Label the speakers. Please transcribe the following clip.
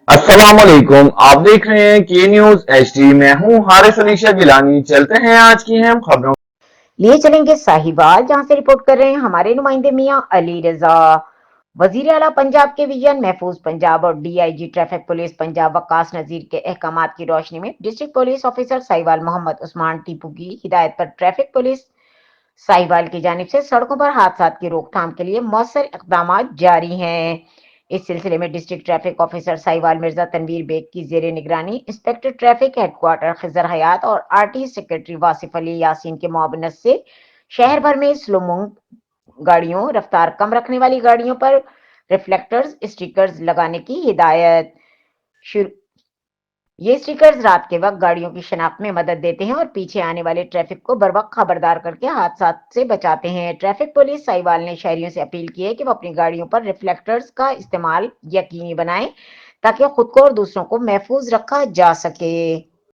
Speaker 1: अस्सलाम वालेकुम। आप देख रहे हैं के न्यूज एचडी। मैं हूं हारिस अलीशा गिलानी। चलते हैं आज की अहम खबरों।
Speaker 2: लिए चलेंगे साहिवाल, जहां से रिपोर्ट कर रहे हैं हमारे नुमाइंदे मियां अली रजा। वजीर आला पंजाब के विजन महफूज पंजाब और DIG traffic police Punjab Waqas Nazir के अहकामात की रोशनी में district police officer Sahiwal Mohammad Usman Tipu की हिदायत पर ट्रैफिक पुलिस साहिवाल की जानिब से सड़कों पर हादसा की रोकथाम के लिए मौसर इकदाम जारी हैं। इस सिलसिले में district traffic officer Sahiwal Mirza Tanveer Baig की जेर निगरानी inspector traffic headquarter Khizar Hayat और आरटी सेक्रेटरी वासिफ अली यासीन के मुआवनत से शहर भर में स्लोमो गाड़ियों, रफ्तार कम रखने वाली गाड़ियों पर रिफ्लेक्टर्स स्टिकर्स लगाने की हिदायत। ये स्टिकर्स रात के वक्त गाड़ियों की शनाख्त में मदद देते हैं और पीछे आने वाले ट्रैफिक को बर वक्त खबरदार करके हादसा से बचाते हैं। ट्रैफिक पुलिस साहिवाल ने शहरियों से अपील की है कि वो अपनी गाड़ियों पर रिफ्लेक्टर्स का इस्तेमाल यकीनी बनाएं ताकि खुद को और दूसरों को महफूज रखा जा सके।